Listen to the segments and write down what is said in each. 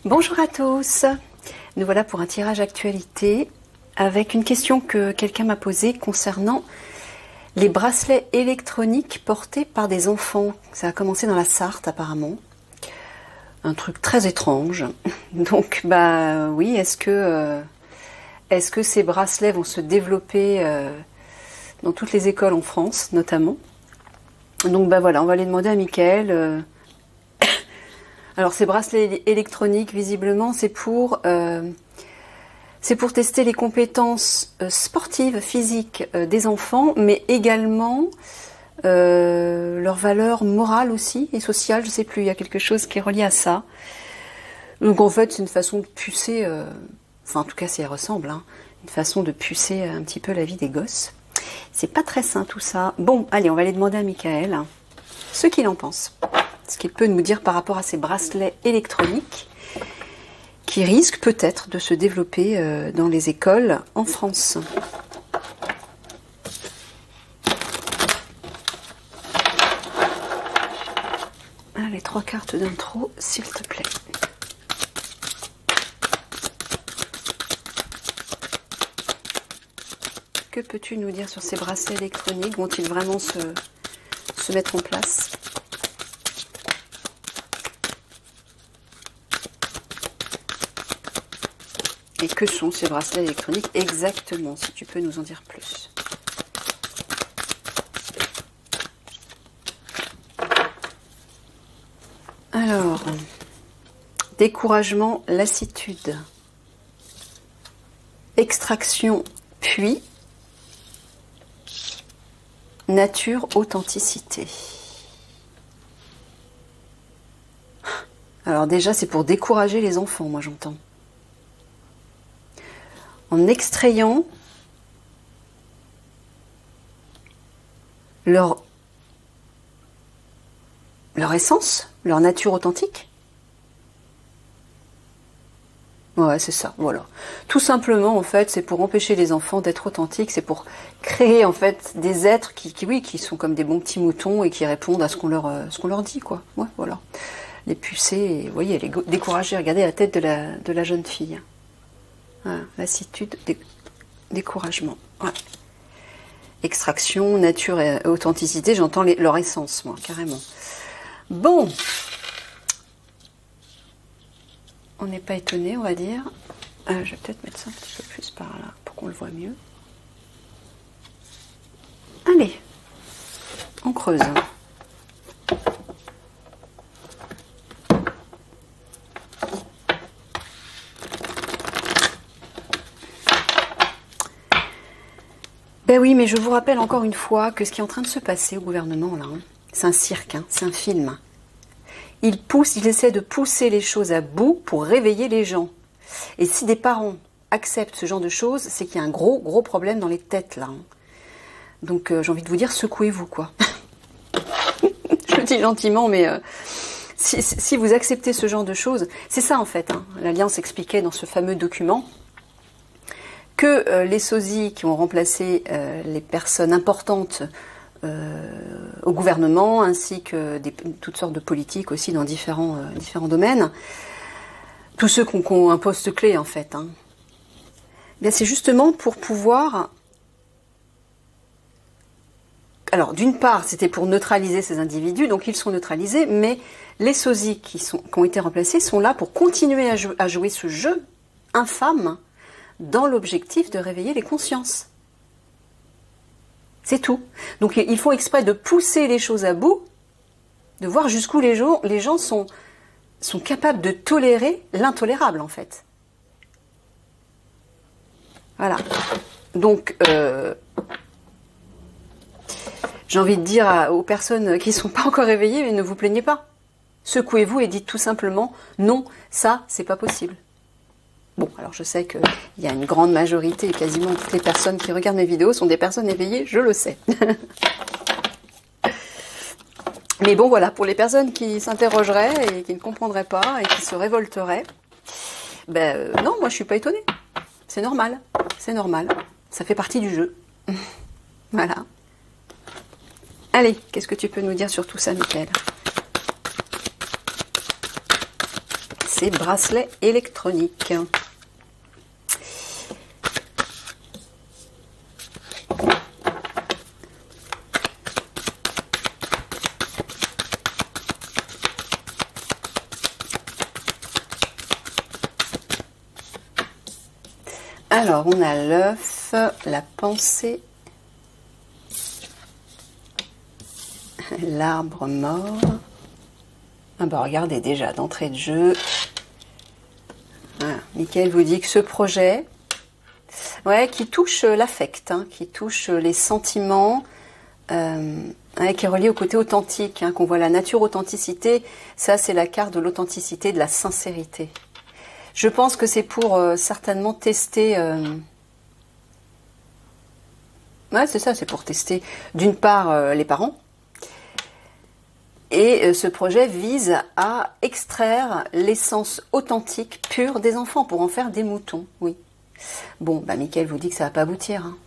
Bonjour à tous, nous voilà pour un tirage actualité avec une question que quelqu'un m'a posée concernant les bracelets électroniques portés par des enfants. Ça a commencé dans la Sarthe apparemment, un truc très étrange. Donc oui, est-ce que ces bracelets vont se développer dans toutes les écoles en France notamment? Donc voilà, on va aller demander à Mickaël. Alors ces bracelets électroniques, visiblement, c'est pour tester les compétences sportives, physiques des enfants, mais également leur valeur morale aussi et sociale. Je sais plus, il y a quelque chose qui est relié à ça. Donc en fait, c'est une façon de pucer, enfin en tout cas, ça y ressemble, hein, une façon de pucer un petit peu la vie des gosses. C'est pas très sain tout ça. Bon, allez, on va aller demander à Mickaël ce qu'il en pense. Ce qu'il peut nous dire par rapport à ces bracelets électroniques qui risquent peut-être de se développer dans les écoles en France. Allez, 3 cartes d'intro, s'il te plaît. Que peux-tu nous dire sur ces bracelets électroniques? Vont-ils vraiment se mettre en place? Et que sont ces bracelets électroniques exactement, si tu peux nous en dire plus? Alors, découragement, lassitude, extraction, puis nature, authenticité. Alors déjà, c'est pour décourager les enfants, moi j'entends. En extrayant leur essence, leur nature authentique. Ouais, c'est ça, voilà. Tout simplement, en fait, c'est pour empêcher les enfants d'être authentiques, c'est pour créer, en fait, des êtres qui sont comme des bons petits moutons et qui répondent à ce qu'on leur dit, quoi. Ouais, voilà. Les pucer, et, vous voyez, les décourager. Regardez la tête de la jeune fille. Voilà, lassitude, découragement. Ouais. Extraction, nature et authenticité, j'entends leur essence, moi, carrément. Bon. On n'est pas étonné, on va dire. Je vais peut-être mettre ça un petit peu plus par là, pour qu'on le voit mieux. Allez, on creuse. Ben oui, mais je vous rappelle encore une fois que ce qui est en train de se passer au gouvernement, là, hein, c'est un cirque, hein, c'est un film. Il essaie de pousser les choses à bout pour réveiller les gens. Et si des parents acceptent ce genre de choses, c'est qu'il y a un gros, gros problème dans les têtes, là. Hein. Donc, j'ai envie de vous dire, secouez-vous, quoi. Je le dis gentiment, mais si vous acceptez ce genre de choses, c'est ça, en fait. Hein. L'Alliance expliquait dans ce fameux document que les sosies qui ont remplacé les personnes importantes au gouvernement, ainsi que toutes sortes de politiques aussi dans différents domaines, tous ceux qui ont un poste clé en fait, hein, bien c'est justement pour pouvoir... Alors d'une part c'était pour neutraliser ces individus, donc ils sont neutralisés, mais les sosies qui ont été remplacés sont là pour continuer à jouer ce jeu infâme dans l'objectif de réveiller les consciences. C'est tout. Donc ils font exprès de pousser les choses à bout, de voir jusqu'où les gens sont capables de tolérer l'intolérable en fait. Voilà. Donc j'ai envie de dire aux personnes qui ne sont pas encore réveillées, mais ne vous plaignez pas. Secouez-vous et dites tout simplement non, ça c'est pas possible. Bon, alors je sais qu'il y a une grande majorité, quasiment toutes les personnes qui regardent mes vidéos sont des personnes éveillées, je le sais. Mais bon, voilà, pour les personnes qui s'interrogeraient et qui ne comprendraient pas et qui se révolteraient, non, moi je suis pas étonnée. C'est normal, ça fait partie du jeu. Voilà. Allez, qu'est-ce que tu peux nous dire sur tout ça, Mickaël? ces bracelets électroniques. Alors, on a l'œuf, la pensée, l'arbre mort. Ah bah regardez déjà, d'entrée de jeu. Voilà. Michael vous dit que ce projet, ouais, qui touche l'affect, hein, qui touche les sentiments, qui est relié au côté authentique, hein, qu'on voit la nature authenticité, ça c'est la carte de l'authenticité, de la sincérité. Je pense que c'est pour certainement tester... Ouais, c'est ça, c'est pour tester d'une part les parents. Et ce projet vise à extraire l'essence authentique, pure des enfants, pour en faire des moutons, oui. Bon, bah Michael vous dit que ça va pas aboutir. Hein.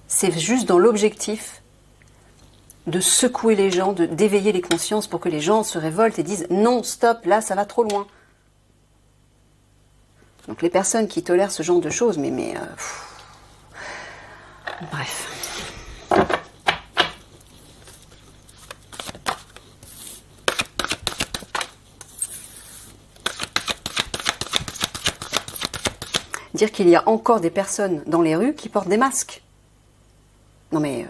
C'est juste dans l'objectif de secouer les gens, d'éveiller les consciences pour que les gens se révoltent et disent « Non, stop, là, ça va trop loin ». Donc les personnes qui tolèrent ce genre de choses, bref. Dire qu'il y a encore des personnes dans les rues qui portent des masques. Non mais...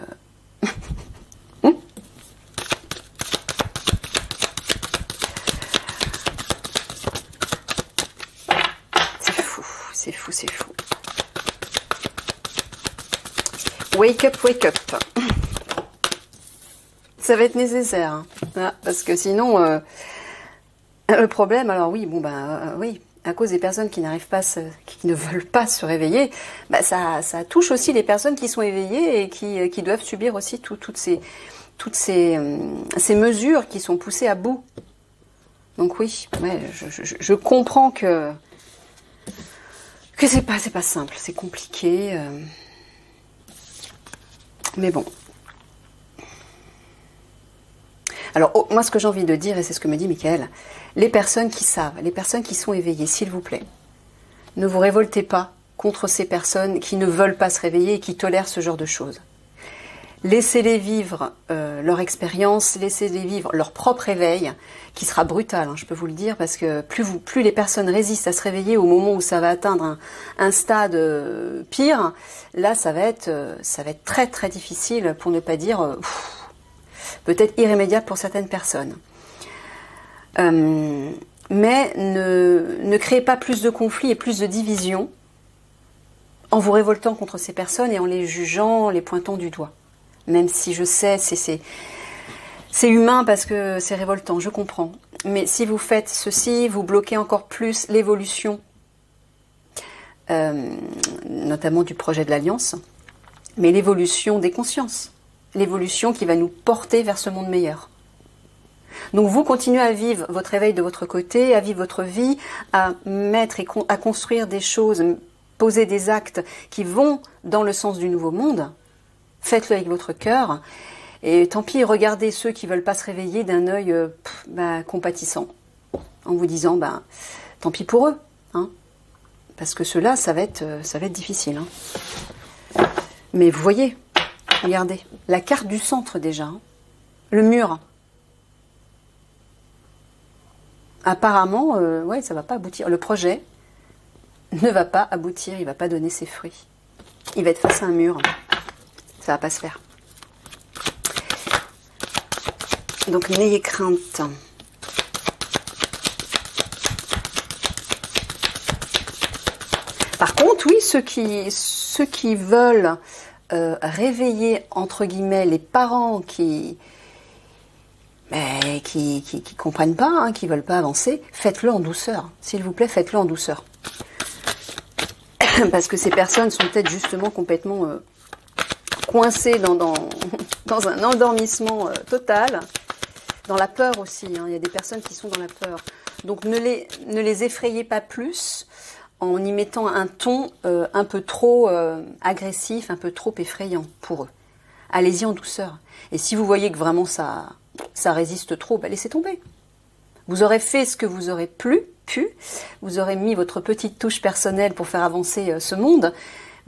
C'est fou, c'est fou, c'est fou. Wake up, wake up. Ça va être nécessaire. Hein. Ah, parce que sinon, le problème, alors oui, bon ben oui, à cause des personnes qui n'arrivent pas, qui ne veulent pas se réveiller, bah ça touche aussi les personnes qui sont éveillées et qui doivent subir aussi toutes ces mesures qui sont poussées à bout. Donc oui, ouais, je comprends que c'est pas simple, c'est compliqué. Mais bon. Alors, moi, ce que j'ai envie de dire, et c'est ce que me dit Michael, les personnes qui savent, les personnes qui sont éveillées, s'il vous plaît, ne vous révoltez pas contre ces personnes qui ne veulent pas se réveiller et qui tolèrent ce genre de choses. Laissez-les vivre leur expérience, laissez-les vivre leur propre éveil, qui sera brutal, hein, je peux vous le dire, parce que plus les personnes résistent à se réveiller au moment où ça va atteindre un stade pire, là ça va être très très difficile, pour ne pas dire peut-être irrémédiable pour certaines personnes. Mais ne créez pas plus de conflits et plus de divisions en vous révoltant contre ces personnes et en les jugeant, en les pointant du doigt. Même si je sais, c'est humain parce que c'est révoltant, je comprends. Mais si vous faites ceci, vous bloquez encore plus l'évolution, notamment du projet de l'Alliance, mais l'évolution des consciences, l'évolution qui va nous porter vers ce monde meilleur. Donc vous continuez à vivre votre éveil de votre côté, à vivre votre vie, à mettre et à construire des choses, poser des actes qui vont dans le sens du nouveau monde. Faites-le avec votre cœur. Et tant pis, regardez ceux qui ne veulent pas se réveiller d'un œil compatissant. En vous disant, tant pis pour eux. Hein, parce que ceux-là, ça va être difficile. Hein. Mais vous voyez, regardez, la carte du centre déjà. Hein, le mur. Apparemment, ouais, ça ne va pas aboutir. Le projet ne va pas aboutir, il ne va pas donner ses fruits. Il va être face à un mur. Ça va pas se faire. Donc n'ayez crainte. Par contre, oui, ceux qui veulent réveiller entre guillemets les parents qui comprennent pas, hein, qui veulent pas avancer, faites-le en douceur. S'il vous plaît, faites-le en douceur. Parce que ces personnes sont peut-être justement complètement coincés dans un endormissement total, dans la peur aussi. Hein. Il y a des personnes qui sont dans la peur. Donc ne les effrayez pas plus en y mettant un ton un peu trop agressif, un peu trop effrayant pour eux. Allez-y en douceur. Et si vous voyez que vraiment ça résiste trop, laissez tomber. Vous aurez fait ce que vous aurez pu, vous aurez mis votre petite touche personnelle pour faire avancer ce monde,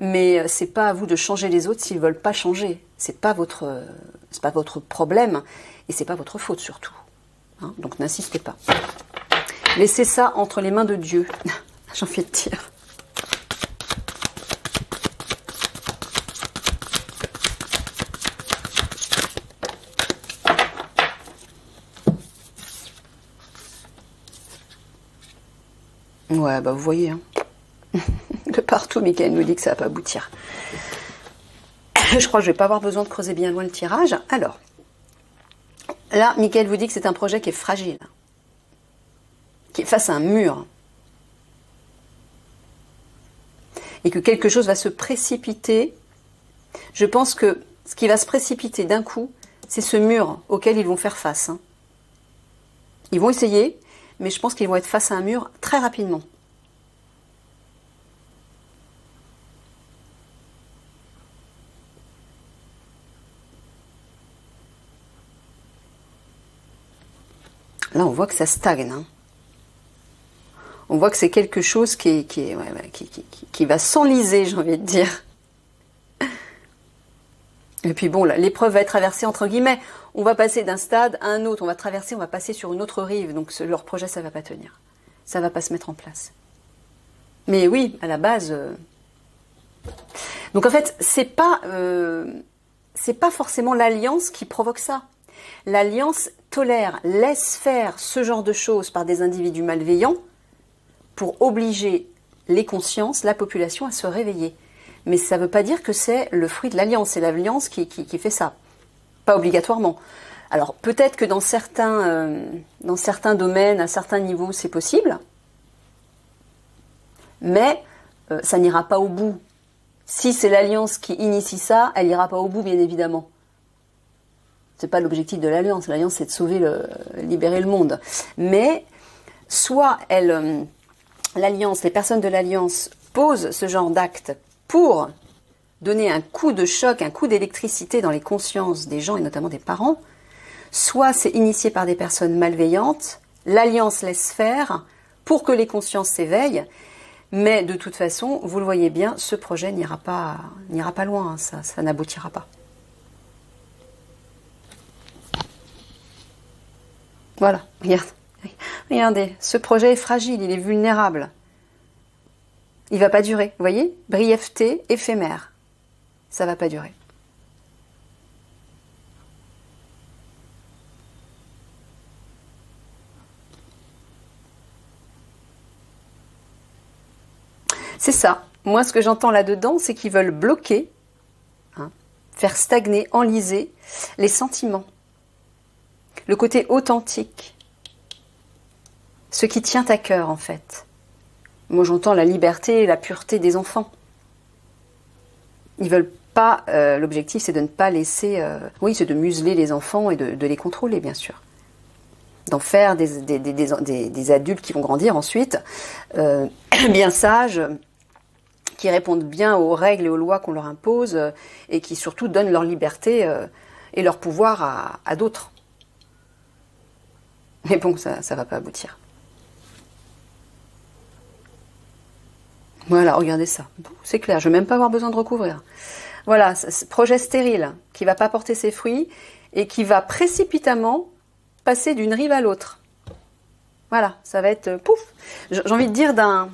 mais c'est pas à vous de changer les autres s'ils veulent pas changer. C'est pas votre problème et c'est pas votre faute surtout. Hein, donc n'insistez pas. Laissez ça entre les mains de Dieu. J'ai envie de dire. Ouais, bah vous voyez, hein. De partout, Michael nous dit que ça va pas aboutir. Je crois que je vais pas avoir besoin de creuser bien loin le tirage. Alors, là, Michael vous dit que c'est un projet qui est fragile, qui est face à un mur, et que quelque chose va se précipiter. Je pense que ce qui va se précipiter d'un coup, c'est ce mur auquel ils vont faire face. Hein. Ils vont essayer, mais je pense qu'ils vont être face à un mur très rapidement. Là, on voit que ça stagne. Hein. On voit que c'est quelque chose qui va s'enliser, j'ai envie de dire. Et puis bon, l'épreuve va être traversée entre guillemets. On va passer d'un stade à un autre. On va traverser, on va passer sur une autre rive. Donc leur projet, ça va pas tenir. Ça va pas se mettre en place. Mais oui, à la base. Donc en fait, c'est pas forcément l'alliance qui provoque ça. L'alliance tolère, laisse faire ce genre de choses par des individus malveillants pour obliger les consciences, la population à se réveiller. Mais ça ne veut pas dire que c'est le fruit de l'alliance, c'est l'alliance qui fait ça. Pas obligatoirement. Alors peut-être que dans certains domaines, à certains niveaux, c'est possible, mais ça n'ira pas au bout. Si c'est l'alliance qui initie ça, elle n'ira pas au bout, bien évidemment. C'est pas l'objectif de l'alliance. L'alliance, c'est de sauver, libérer le monde. Mais soit l'alliance, les personnes de l'alliance posent ce genre d'acte pour donner un coup de choc, un coup d'électricité dans les consciences des gens et notamment des parents, soit c'est initié par des personnes malveillantes, l'alliance laisse faire pour que les consciences s'éveillent, mais de toute façon, vous le voyez bien, ce projet n'ira pas loin, hein, ça n'aboutira pas. Voilà, regardez, ce projet est fragile, il est vulnérable. Il ne va pas durer, vous voyez? Brièveté, éphémère. Ça ne va pas durer. C'est ça. Moi, ce que j'entends là-dedans, c'est qu'ils veulent bloquer, hein, faire stagner, enliser les sentiments. Le côté authentique. Ce qui tient à cœur, en fait. Moi, j'entends la liberté et la pureté des enfants. Ils veulent pas... l'objectif, c'est de ne pas laisser... oui, c'est de museler les enfants et de les contrôler, bien sûr. D'en faire des adultes qui vont grandir ensuite, bien sages, qui répondent bien aux règles et aux lois qu'on leur impose, et qui surtout donnent leur liberté et leur pouvoir à d'autres. Mais bon, ça ne va pas aboutir. Voilà, regardez ça. C'est clair, je ne vais même pas avoir besoin de recouvrir. Voilà, ce projet stérile qui ne va pas porter ses fruits et qui va précipitamment passer d'une rive à l'autre. Voilà, ça va être pouf. J'ai envie de dire d'un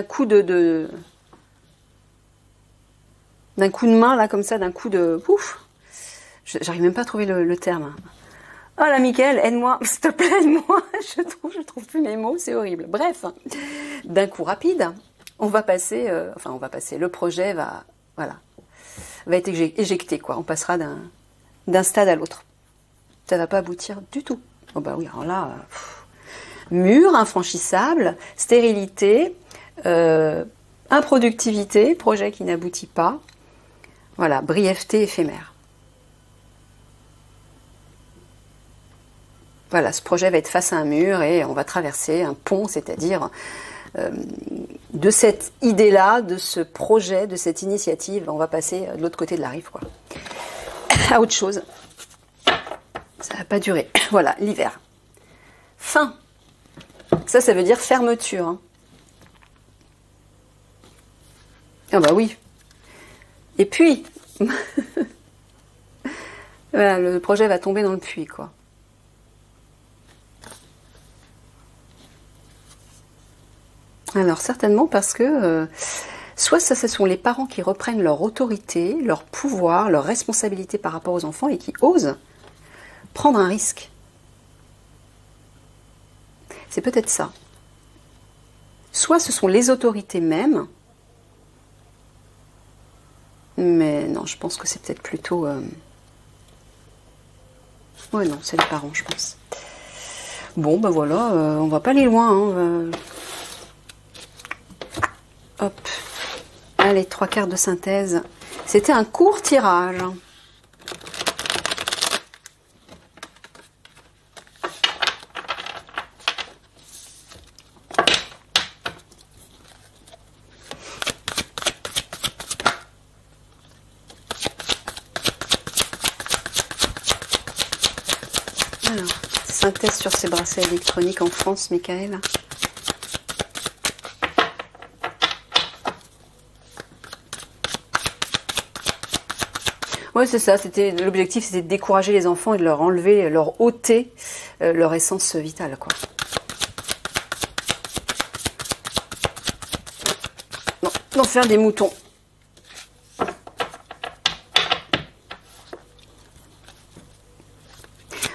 coup d'un coup de main, là, comme ça, d'un coup de pouf. J'arrive même pas à trouver le terme. Oh là, Mickaël, aide-moi, s'il te plaît, aide-moi. Je trouve plus mes mots, c'est horrible. Bref, d'un coup rapide, on va passer, le projet va être éjecté, quoi. On passera d'un stade à l'autre. Ça va pas aboutir du tout. Oh bah oui, alors là, mur infranchissable, stérilité, improductivité, projet qui n'aboutit pas. Voilà, brièveté éphémère. Voilà, ce projet va être face à un mur et on va traverser un pont, c'est-à-dire de cette idée-là, de ce projet, de cette initiative, on va passer de l'autre côté de la rive, quoi. À autre chose. Ça va pas durer. Voilà, l'hiver. Fin. Ça veut dire fermeture. Hein. Ah bah oui. Et puis, voilà, le projet va tomber dans le puits, quoi. Alors certainement parce que soit ça, ce sont les parents qui reprennent leur autorité, leur pouvoir, leur responsabilité par rapport aux enfants et qui osent prendre un risque. C'est peut-être ça. Soit ce sont les autorités mêmes, mais non, je pense que c'est peut-être plutôt... Ouais, non, c'est les parents, je pense. Bon, ben voilà, on va pas aller loin. Hein, Hop. Allez, 3 cartes de synthèse. C'était un court tirage. Alors, synthèse sur ces bracelets électroniques en France, Michael. Ouais, c'est ça. L'objectif, c'était de décourager les enfants et de leur enlever, leur ôter leur essence vitale, quoi. Non, d'en faire des moutons.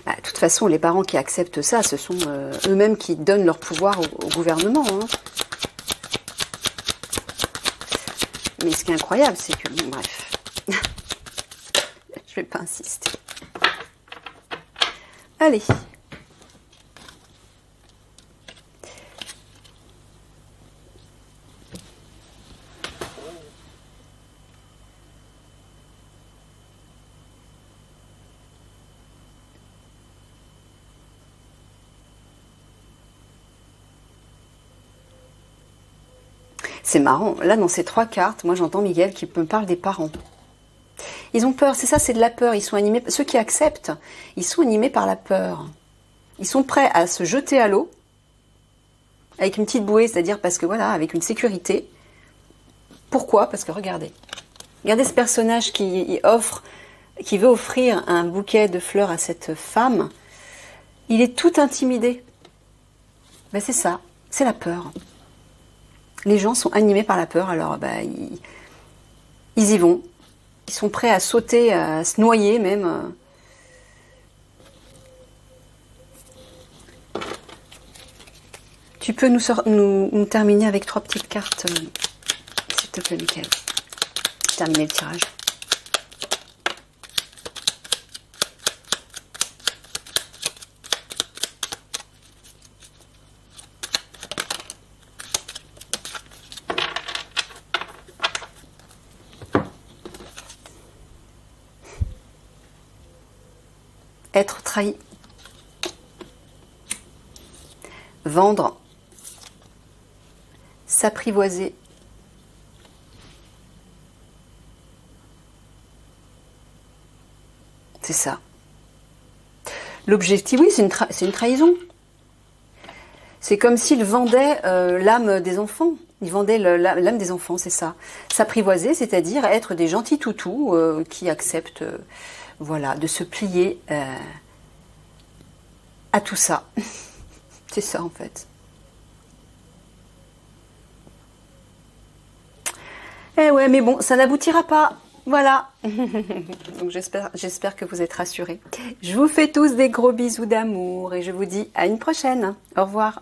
Bah, de toute façon, les parents qui acceptent ça, ce sont eux-mêmes qui donnent leur pouvoir au gouvernement. Hein. Mais ce qui est incroyable, c'est que, bon, bref. Je vais pas insister. Allez. C'est marrant. Là, dans ces 3 cartes, moi j'entends Miguel qui me parle des parents. Ils ont peur, c'est ça, c'est de la peur. Ils sont animés, ceux qui acceptent, ils sont animés par la peur. Ils sont prêts à se jeter à l'eau avec une petite bouée, c'est-à-dire parce que voilà, avec une sécurité. Pourquoi? Parce que regardez ce personnage qui veut offrir un bouquet de fleurs à cette femme. Il est tout intimidé. Ben c'est ça, c'est la peur. Les gens sont animés par la peur, alors ils y vont. Ils sont prêts à sauter, à se noyer même. Tu peux nous terminer avec 3 petites cartes, s'il te plaît, Michael. Terminer le tirage. Être trahi. Vendre. S'apprivoiser. C'est ça. L'objectif, oui, c'est une trahison. C'est comme s'il vendait l'âme des enfants. Il vendait l'âme des enfants, c'est ça. S'apprivoiser, c'est-à-dire être des gentils toutous qui acceptent voilà, de se plier à tout ça. C'est ça, en fait. Eh ouais, mais bon, ça n'aboutira pas. Voilà. Donc j'espère que vous êtes rassurés. Je vous fais tous des gros bisous d'amour et je vous dis à une prochaine. Au revoir.